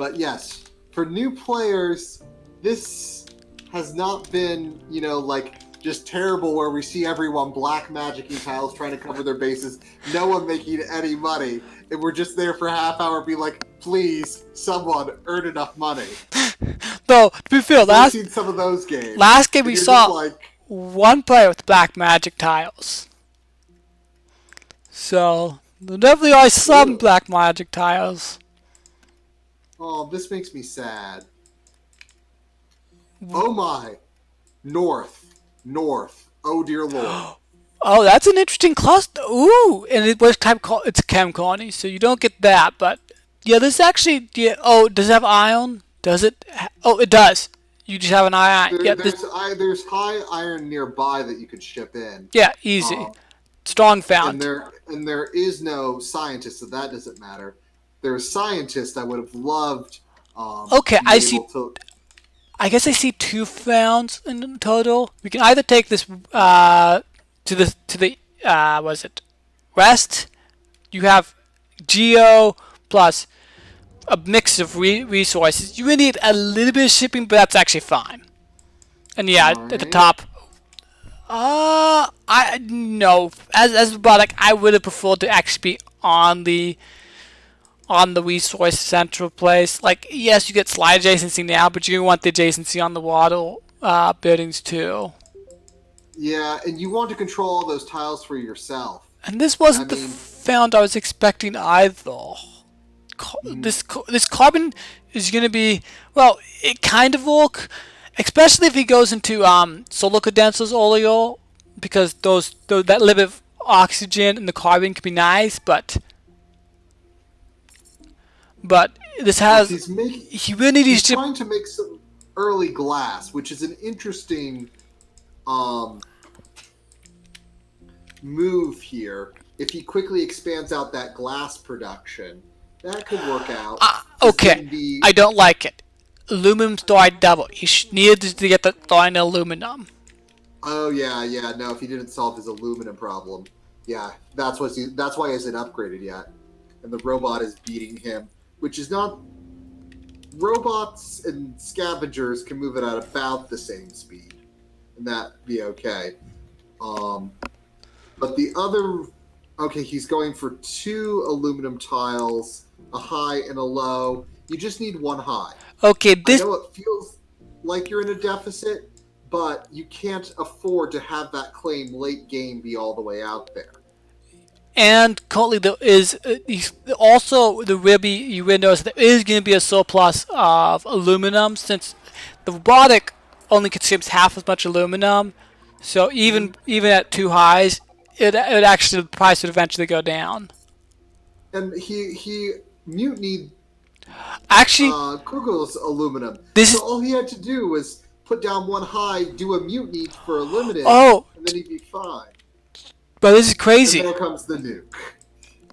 But yes, for new players, this has not been, just terrible where we see everyone black magicking tiles trying to cover their bases, no one making any money, and we're just there for a half hour be like, please, someone earn enough money. Though, to be fair, I've seen some of those games. Last game we saw one player with black magic tiles. So, there definitely are some black magic tiles. Oh, this makes me sad. Oh my. North. Oh dear lord. Oh, that's an interesting cluster. Ooh, and it was it's Chem Colony, so you don't get that. But yeah, this actually. Yeah, oh, does it have iron? Does it? Oh, it does. You just have an iron. There's high iron nearby that you could ship in. Yeah, easy. Strong found. And there is no scientist, so that doesn't matter. There's scientists I would have loved. Okay, I see. I guess I see 2 founds in total. We can either take this to the what is it? West. You have geo plus a mix of resources. You will need a little bit of shipping, but that's actually fine. And yeah, right. At the top. No. As a product, I would have preferred to actually be on the resource central place. Like, yes, you get slide adjacency now, but you want the adjacency on the water buildings too. Yeah, and you want to control all those tiles for yourself. And this wasn't the found I was expecting either. This carbon is going to be, well, it kind of work, especially if he goes into solar condensers earlier, because that little bit of oxygen in the carbon can be nice, but this has he really needs to trying to make some early glass, which is an interesting move here. If he quickly expands out that glass production, that could work out. Okay, I don't like it. Aluminum storage double. He needed to get the thawing aluminum. Oh yeah. No, if he didn't solve his aluminum problem, yeah, that's why he hasn't upgraded yet, and the robot is beating him. Which is not... Robots and scavengers can move it at about the same speed. And that be okay. But the other... Okay, he's going for 2 aluminum tiles, a high and a low. You just need 1 high. Okay, I know it feels like you're in a deficit, but you can't afford to have that claim late game be all the way out there. And currently there is also the Ribby. You will notice there is going to be a surplus of aluminum since the robotic only consumes half as much aluminum. So even at 2 highs, it actually the price would eventually go down. And he mutinied. Actually, Kugel's aluminum. So all he had to do was put down 1 high, do a mutiny for a limited, and then he'd be fine. But this is crazy. And there comes the nuke.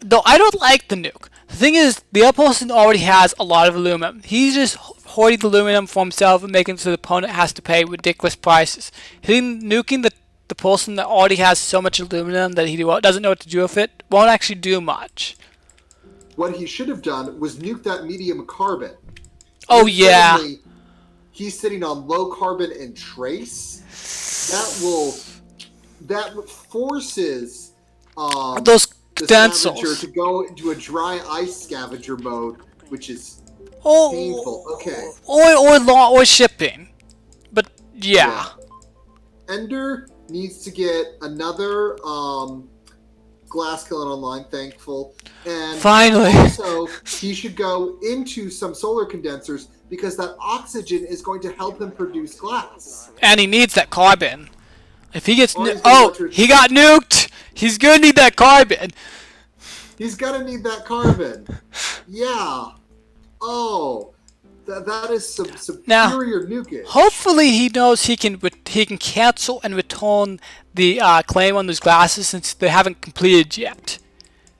Though I don't like the nuke. The thing is, the other person already has a lot of aluminum. He's just hoarding the aluminum for himself and making it so the opponent has to pay ridiculous prices. Nuking the person that already has so much aluminum that he doesn't know what to do with it won't actually do much. What he should have done was nuke that medium carbon. Oh, yeah. He's sitting on low carbon and trace. That forces those the scavenger to go into a dry ice scavenger mode, which is painful. Okay. Or shipping. But yeah. Ender needs to get another glass killing online, thankful. And finally. Also, he should go into some solar condensers because that oxygen is going to help him produce glass. And he needs that carbon. If he gets he got nuked. He's gonna need that carbon. He's gonna need that carbon. Yeah. Oh, that is some superior nuking. Hopefully, he knows he can cancel and return the claim on those glasses since they haven't completed yet.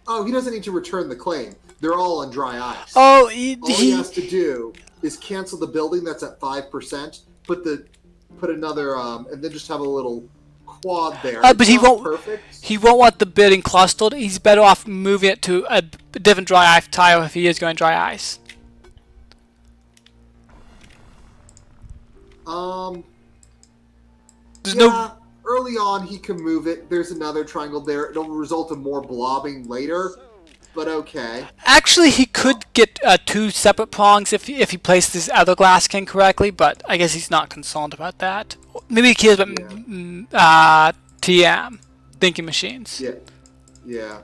Oh, he doesn't need to return the claim. They're all on dry ice. Oh, all he has to do is cancel the building that's at 5%. Put another and then just have a little quad there. But he won't. Perfect. He won't want the building clustered. He's better off moving it to a different dry ice tile if he is going dry ice. Um, There's yeah, no. early on he can move it. There's another triangle there. It'll result in more blobbing later, but okay. Actually, he could get two separate prongs if he placed his other glass king correctly, but I guess he's not concerned about that. Maybe he cares about TM, thinking machines. Yeah, yeah.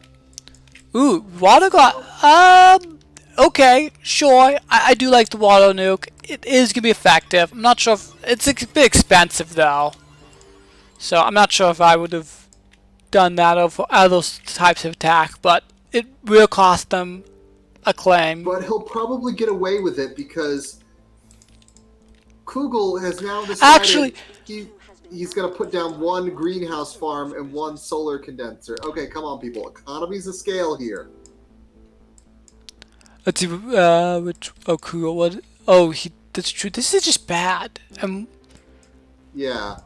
Ooh, water glass. Okay, sure. I do like the water nuke. It is gonna be effective. I'm not sure if it's a bit expensive though, so I'm not sure if I would have done that over other types of attack, but it will cost them a claim. But he'll probably get away with it because Kugel has now decided Actually, he's going to put down one greenhouse farm and one solar condenser. Okay, come on, people. Economies of scale here. let's see. Which? Oh, cool. What? Oh, that's true. This is just bad. Yeah.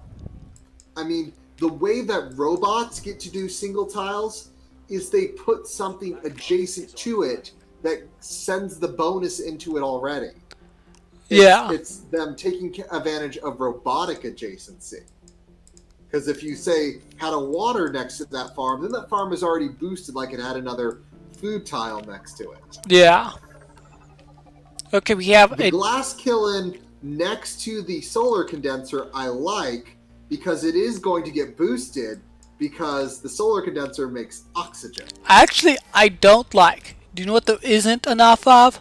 I mean, the way that robots get to do single tiles is they put something adjacent to it that sends the bonus into it already. It's them taking advantage of robotic adjacency. Because if you say had a water next to that farm, then that farm is already boosted like it had another food tile next to it. Yeah. Okay, we have the glass kiln next to the solar condenser I like because it is going to get boosted because the solar condenser makes oxygen. Actually, I don't like. Do you know what there isn't enough of?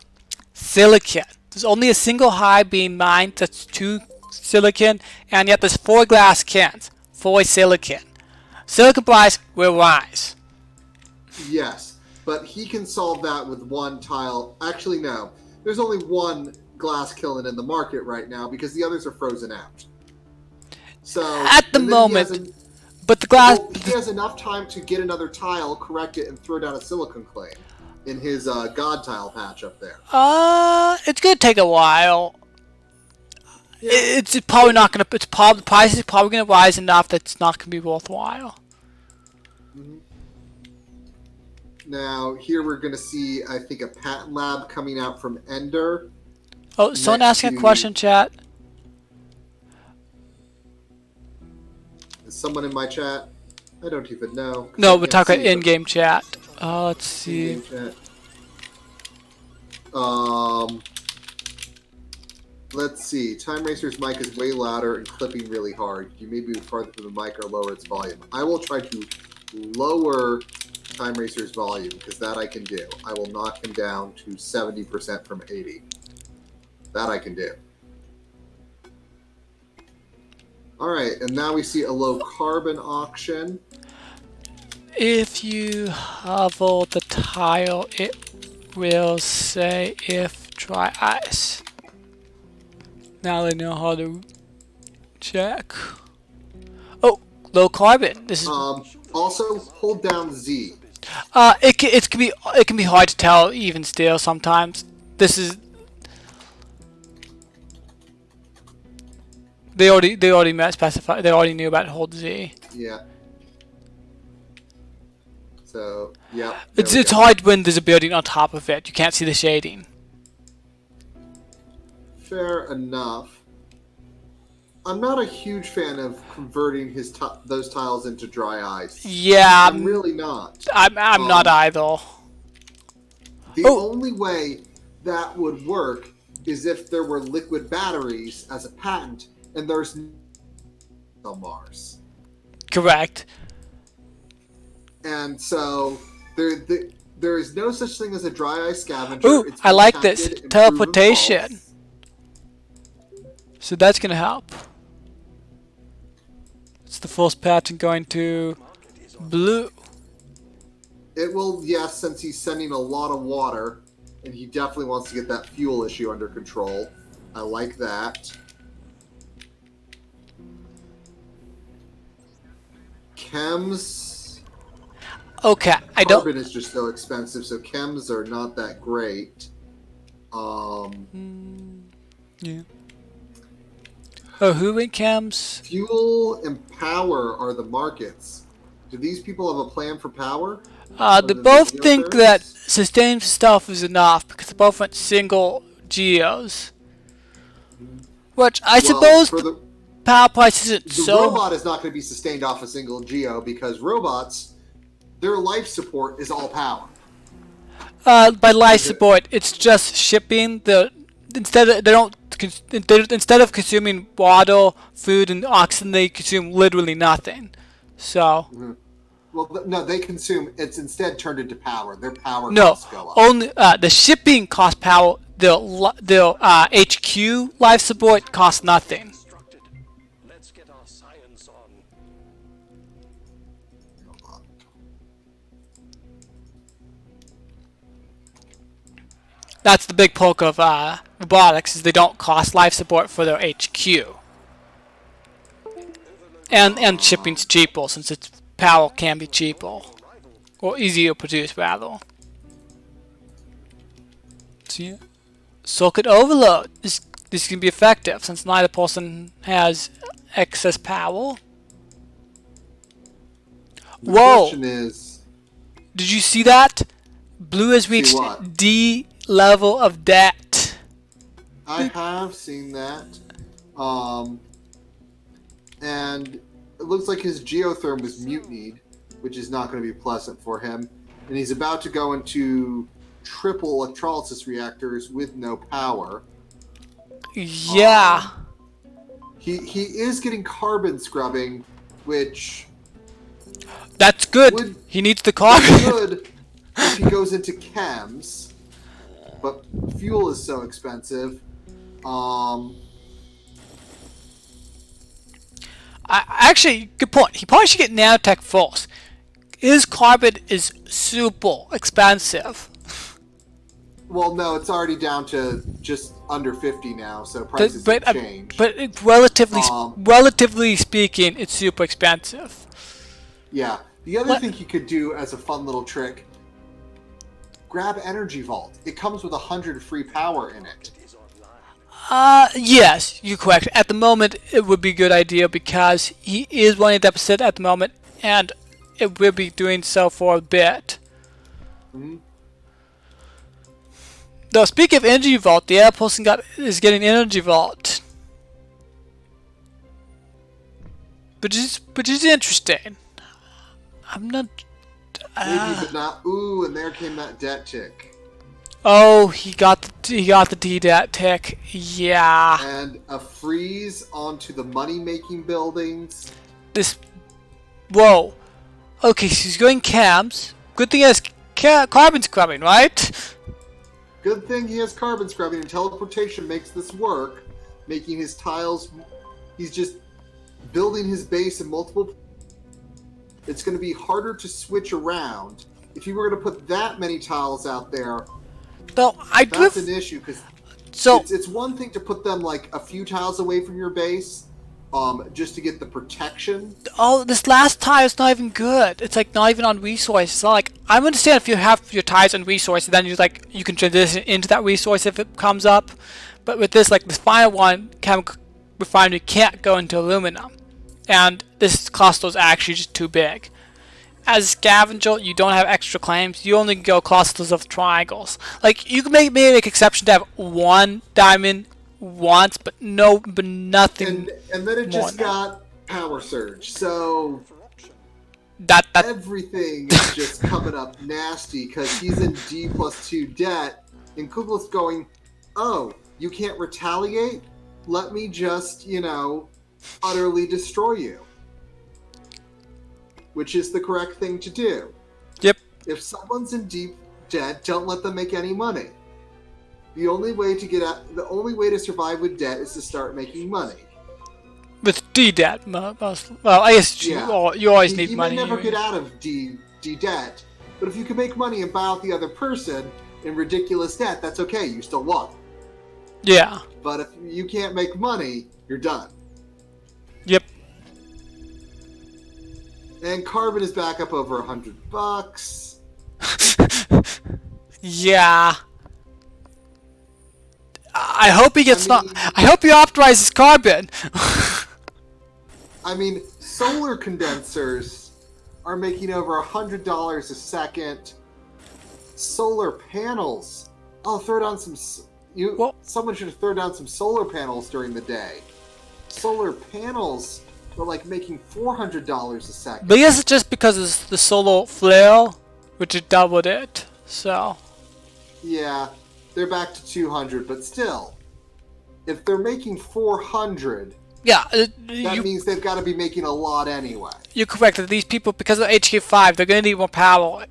Silicon. There's only a single hive being mined that's 2 silicon, and yet there's 4 glass cans. 4 silicon. Silicon price will rise. Yes, but he can solve that with one tile. Actually, no. There's only one glass kiln in the market right now because the others are frozen out. So at the moment, but the glass... Well, he has enough time to get another tile, correct it, and throw down a silicon claim in his god tile patch up there. It's gonna take a while. Yeah. It's probably not gonna. The price is probably gonna rise enough that it's not gonna be worthwhile. Mm-hmm. Now here we're gonna see, I think, a patent lab coming out from Ender. Oh, someone asking a question, chat. Is someone in my chat? I don't even know. No, we're talking about in-game chat. Let's see. Let's see. Time Racer's mic is way louder and clipping really hard. You may be farther from the mic or lower its volume. I will try to lower Time Racer's volume because that I can do. I will knock him down to 70% from 80. That I can do. Alright, and now we see a low carbon auction. If you hover the tile, it will say if dry ice. Now they know how to check. Oh, low carbon. This is also hold down Z. It can be hard to tell even still sometimes. This is they already specified. They already knew about hold Z. Yeah. So yeah. It's hard when there's a building on top of it. You can't see the shading. Fair enough. I'm not a huge fan of converting those tiles into dry ice. Yeah, I'm really not. I'm not either. The only way that would work is if there were liquid batteries as a patent, and there's on Mars. Correct. And so there is no such thing as a dry ice scavenger. Ooh, I like this teleportation. So that's gonna help. It's the first pattern going to blue. It will, yes, since he's sending a lot of water, and he definitely wants to get that fuel issue under control. I like that. Chems. Okay, Carbon is just so expensive, so chems are not that great. Yeah. Oh, who in chems? Fuel and power are the markets. Do these people have a plan for power? They both think that sustained stuff is enough because they both went single geos. Which I Well, suppose for the power price isn't the so. robot is not going to be sustained off a single geo because robots, their life support is all power. By life support, it's just shipping the instead of consuming water, food, and oxygen, they consume literally nothing. So. Mm-hmm. Well, no, they consume. It's instead turned into power. Their power No, costs go up. only the shipping costs power. The HQ life support costs nothing. Let's get our science on. That's the big poke of robotics, is they don't cost life support for their HQ. And shipping's cheaper since its power can be cheaper. Or easier to produce, rather. See? Circuit overload. This can be effective since neither person has excess power. The Whoa! question is, Did you see that? Blue has reached what? D level of debt. I have seen that. And it looks like his geotherm was mutinied, which is not going to be pleasant for him. And he's about to go into triple electrolysis reactors with no power. Yeah. He is getting carbon scrubbing, which That's good. would He needs the be carbon. good if he goes into chems, but fuel is so expensive. Actually, good point. He probably should get nanotech first. His carbon is super expensive. Well, no, it's already down to just under 50 now, so prices have changed. But relatively speaking, it's super expensive. Yeah. The other thing you could do as a fun little trick, grab Energy Vault. It comes with 100 free power in it. Yes, you're correct. At the moment, it would be a good idea because he is running a deficit at the moment, and it will be doing so for a bit. Mm-hmm. Though, speaking of Energy Vault, the other person is getting Energy Vault. Which is interesting. I'm not... Maybe, but not... Ooh, and there came that debt tick. Oh, he got the D-Dat tick. Yeah. And a freeze onto the money-making buildings. Whoa. Okay, so he's going cams. Good thing he has carbon scrubbing, right? Good thing he has carbon scrubbing, and teleportation makes this work, making his tiles... He's just building his base in multiple... It's going to be harder to switch around. If you were going to put that many tiles out there... No, that's an issue, because it's one thing to put them like a few tiles away from your base, just to get the protection. Oh, this last tile is not even good. It's like not even on resource. It's not like, I understand if you have your ties on resource, then you can transition into that resource if it comes up. But with this, like this final one, chemical refinery can't go into aluminum, and this cluster is actually just too big. As a scavenger, you don't have extra claims. You only go clusters of triangles. Like, you can maybe make exception to have one diamond once, but nothing. And then it just got power surge. So that everything is just coming up nasty because he's in D+2 debt, and Kugelblitz going, oh, you can't retaliate? Let me just, utterly destroy you. Which is the correct thing to do. Yep. If someone's in deep debt, don't let them make any money. The only way to survive with debt is to start making money. With D-debt, well, I guess you always need money. You may never get out of D debt, but if you can make money and buy out the other person in ridiculous debt, that's okay. You still won. Yeah. But if you can't make money, you're done. Yep. And carbon is back up over $100. Yeah. I hope he gets I hope he optimizes carbon. I mean, solar condensers are making over $100 a second. Solar panels. I'll throw down some. someone should throw down some solar panels during the day. Solar panels are like making $400 a second. But I guess it's just because it's the solar flare, which it doubled it. So. Yeah, they're back to 200, but still, if they're making 400, yeah, that means they've got to be making a lot anyway. You're correct. That these people, because of HK5, they're gonna need more power,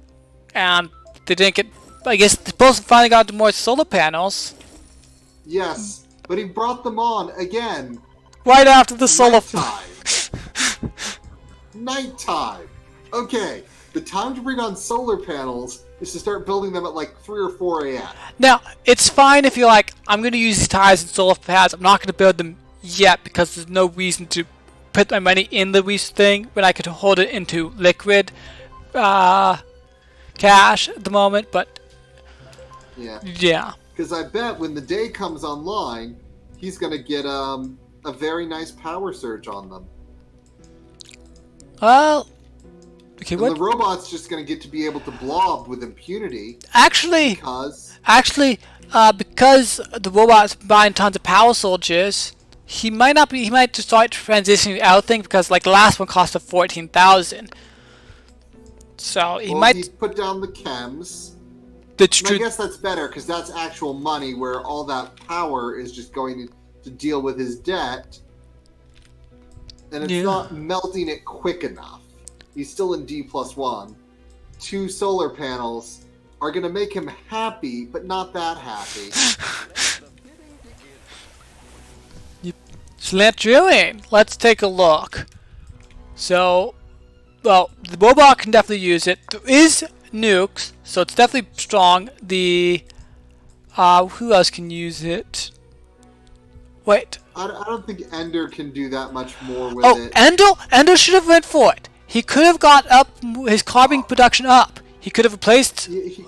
and they didn't get. I guess the person finally got more solar panels. Yes, but he brought them on again. Right after the solar. Nighttime. Okay, the time to bring on solar panels is to start building them at like 3 or 4 a.m. Now, it's fine if you're like, I'm going to use these tires and solar pads. I'm not going to build them yet because there's no reason to put my money in the thing when I could hold it into liquid cash at the moment. But yeah. Because I bet when the day comes online, he's going to get a very nice power surge on them. Well, okay, and what? The robot's just going to get to be able to blob with impunity. Actually, because the robot's buying tons of power soldiers, he might not be. He might just start transitioning out things because, like, the last one cost 14,000. So he's put down the chems. I guess that's better because that's actual money, where all that power is just going to deal with his debt. And it's not melting it quick enough. He's still in D+1. 2 solar panels are going to make him happy, but not that happy. Slant drilling. Let's take a look. So, well, the robot can definitely use it. There is nukes, so it's definitely strong. The who else can use it? Wait. I don't think Ender can do that much more with it. Ender should have went for it. He could have got up his carbon production up. He could have replaced. He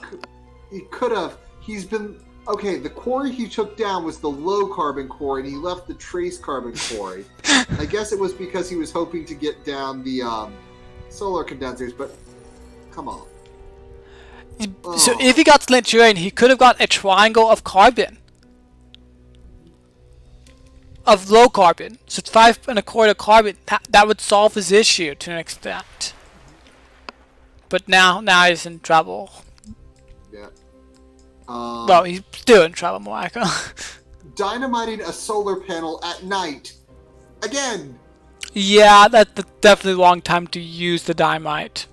could have. He's been okay. The quarry he took down was the low carbon quarry, and he left the trace carbon quarry. I guess it was because he was hoping to get down the solar condensers. But come on. So if he got slant terrain, he could have got a triangle of carbon. Of low carbon, so it's 5 1/4 carbon. That would solve his issue to an extent. But now he's in trouble. Yeah. Well, he's still in trouble, Michael. Dynamiting a solar panel at night, again. Yeah, that's definitely the wrong time to use the dynamite.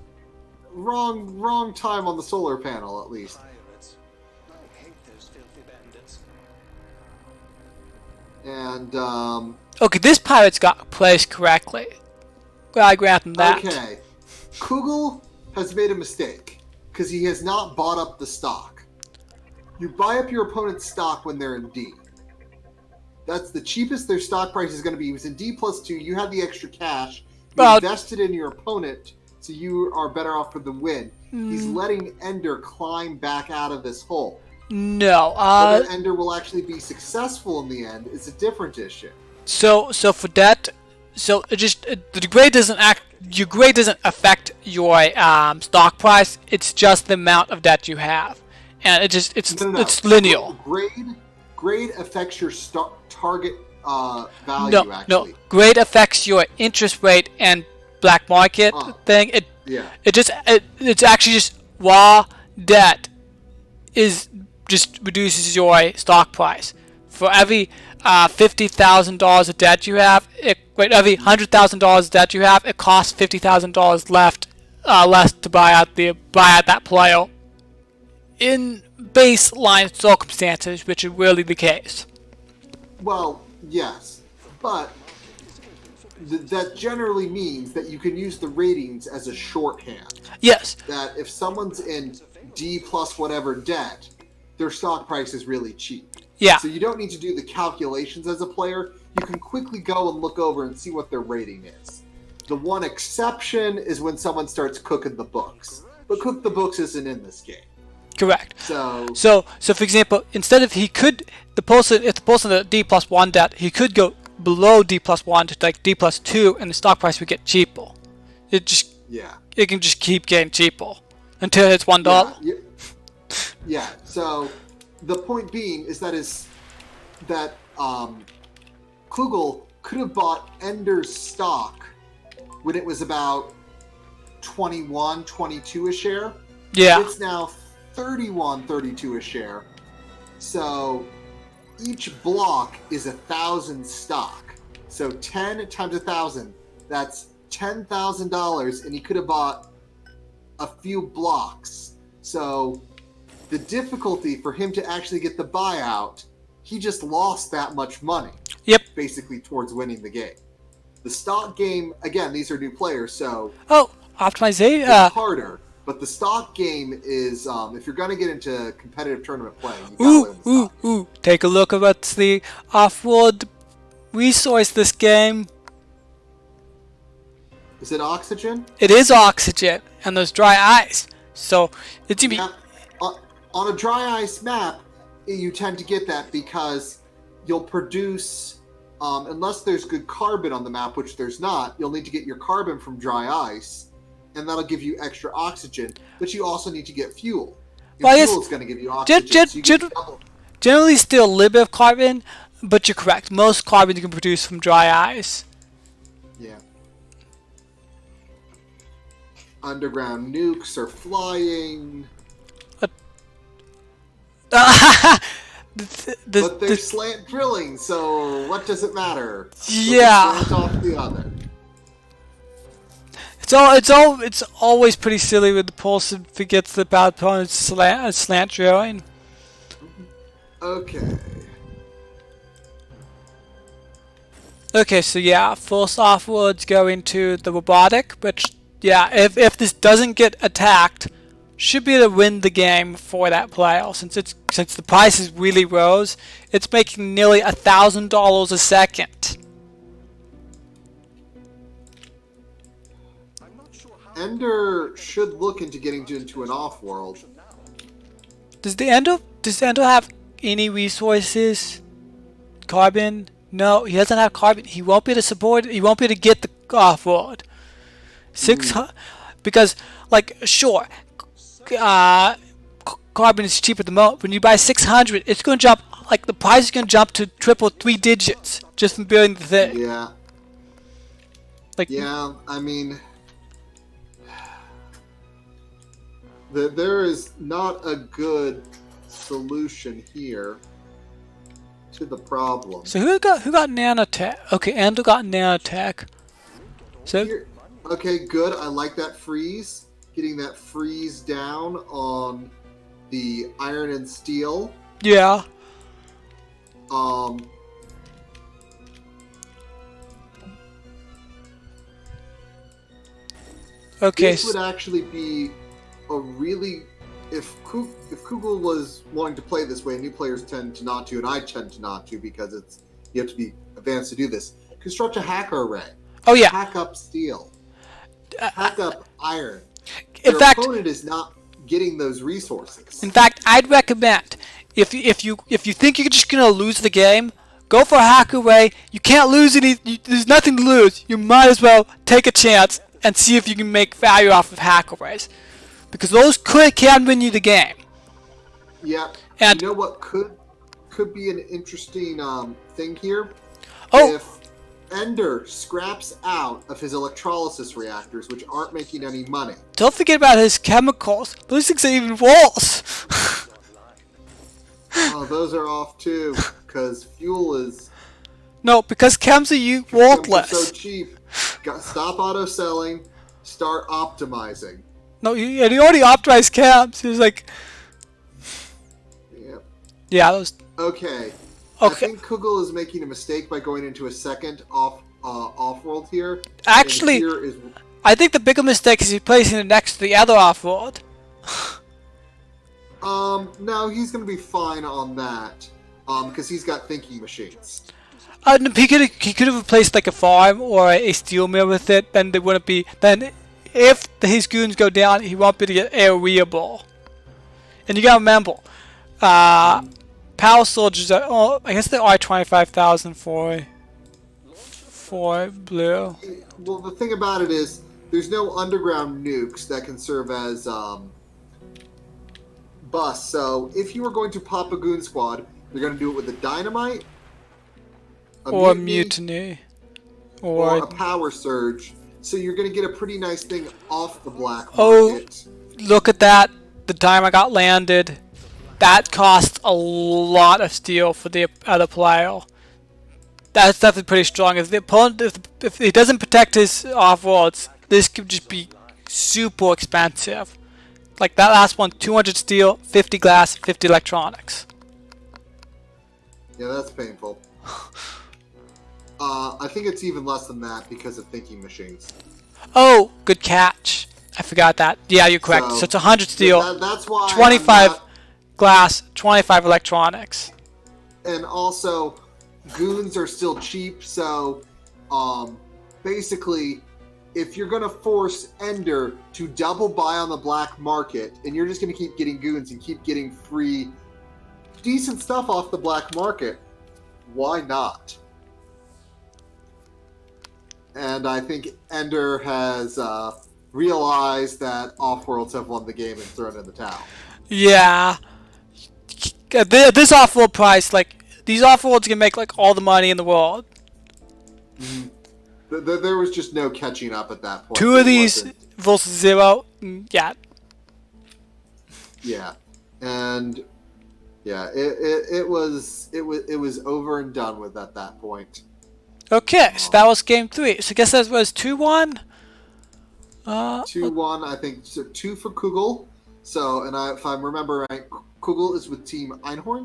Wrong time on the solar panel, at least. And, okay, this pirate's got placed correctly. Well, I grant him that. Okay. Kugel has made a mistake, because he has not bought up the stock. You buy up your opponent's stock when they're in D. That's the cheapest their stock price is going to be. He was in D+2, you have the extra cash, you invested in your opponent, so you are better off for the win. He's letting Ender climb back out of this hole. No, whether Ender will actually be successful in the end is a different issue. So for that, the grade doesn't your grade doesn't affect your stock price. It's just the amount of debt you have, and it's linear. Grade affects your target value. No, grade affects your interest rate and black market thing. It's actually just raw debt is just reduces your stock price. For every $50,000 of debt you have, every $100,000 of debt you have, it costs $50,000 less to buy out that player. In baseline circumstances, which is really the case. Well, yes, but that generally means that you can use the ratings as a shorthand. Yes. That if someone's in D plus whatever debt, their stock price is really cheap. Yeah. So you don't need to do the calculations as a player. You can quickly go and look over and see what their rating is. The one exception is when someone starts cooking the books. But cook the books isn't in this game. Correct. So for example, instead of if the person at D+1 debt, he could go below D+1 to like D+2, and the stock price would get cheaper. It can just keep getting cheaper until it's $1. Yeah. So the point being is that his that Kugel could have bought Ender's stock when it was about 21, 22 a share. Yeah. It's now 31, 32 a share. So each block is 1,000 stock. So 10 times 1,000, that's $10,000, and he could have bought a few blocks. So the difficulty for him to actually get the buyout, he just lost that much money. Yep. Basically towards winning the game. The stock game, again, these are new players, so Oh, optimization. it's harder. But the stock game is, if you're going to get into competitive tournament play, you gotta win the stock. Take a look at what's the off-world resource this game. Is it oxygen? It is oxygen, and there's dry ice. So it's gonna be. Yeah. On a dry ice map, you tend to get that because you'll produce, unless there's good carbon on the map, which there's not, you'll need to get your carbon from dry ice, and that'll give you extra oxygen. But you also need to get fuel. And Well, yes, fuel is going to give you oxygen. So you get double. generally still a little bit of carbon, but you're correct. Most carbon you can produce from dry ice. Yeah. Underground nukes are flying. But they're slant drilling, so what does it matter? Yeah. Slant off the other. It's always pretty silly when the pulse forgets the bad opponent's slant drilling. Okay. Okay, so yeah, first offwards go into the robotic, which yeah, if this doesn't get attacked, should be able to win the game for that player. Since the prices really rose, it's making nearly $1,000 a second. Ender should look into getting into an off-world. Does Ender have any resources? Carbon? No, he doesn't have carbon. He won't be able to support it. He won't be able to get the off-world. Because, like, sure, carbon is cheap at the moment. When you buy 600, it's going to jump, like, the price is going to jump to triple 3 digits just from building the thing. Yeah. Like, yeah, I mean, there is not a good solution here to the problem. So who got nanotech? Okay, Ender got nanotech. So Here, okay, good. I like that freeze. Getting that freeze down on the iron and steel. yeah. Okay. This would actually be a really, if Kugel was wanting to play this way, new players tend to not to, and I tend to not to because you have to be advanced to do this. Construct a hacker array. Oh yeah. Hack up steel. Hack up iron. In Your fact, opponent is not getting those resources. in fact, I'd recommend if you think you're just gonna lose the game, go for a hacker array. You can't lose any. There's nothing to lose. You might as well take a chance and see if you can make value off of hacker arrays, because those can win you the game. Yeah. And you know what could be an interesting thing here? Oh. If Ender scraps out of his electrolysis reactors, which aren't making any money. Don't forget about his chemicals. Those things are even worse. Oh, those are off too, because fuel is No, because chems are worthless. so cheap. Stop auto selling. Start optimizing. No, he already optimized chems. He was like, Yep. yeah, those. Okay. Okay. I think Kugel is making a mistake by going into a second off-world here. Actually, And here is, I think the bigger mistake is he's placing it next to the other off-world. no, he's going to be fine on that, because he's got thinking machines. No, he could have replaced like a farm or a steel mill with it. Then they wouldn't be. Then if his goons go down, he won't be able to get areable. And you gotta remember, Power soldiers are. Oh, I guess they are 25,000 for blue. Well, the thing about it is, there's no underground nukes that can serve as busts. So if you were going to pop a goon squad, you're going to do it with a dynamite or mutiny, or or a power surge. So you're going to get a pretty nice thing off the black oh, market. look at that! The time I got landed, that cost a lot of steel for the other player. That's definitely pretty strong. If the opponent, if he doesn't protect his off-worlds, this could just be super expensive. Like that last one, 200 steel, 50 glass, 50 electronics. Yeah, that's painful. I think it's even less than that because of thinking machines. Oh, good catch. I forgot that. Yeah, you're correct. So it's 100 steel, That's why 25 glass, 25 electronics. And also, goons are still cheap, so basically, if you're going to force Ender to double buy on the black market, and you're just going to keep getting goons and keep getting free, decent stuff off the black market, why not? And I think Ender has realized that Offworlds have won the game and thrown in the towel. Yeah. At this off-world price, like, these off-worlds can make, like, all the money in the world. Mm-hmm. There was just no catching up at that point. Two of these versus 0, yeah. Yeah, and yeah, it was over and done with at that point. Okay, so that was game 3. So I guess that was 2-1. 2-1, I think. So 2 for Kugel. So, and if I remember right, Kugel is with Team Einhorn.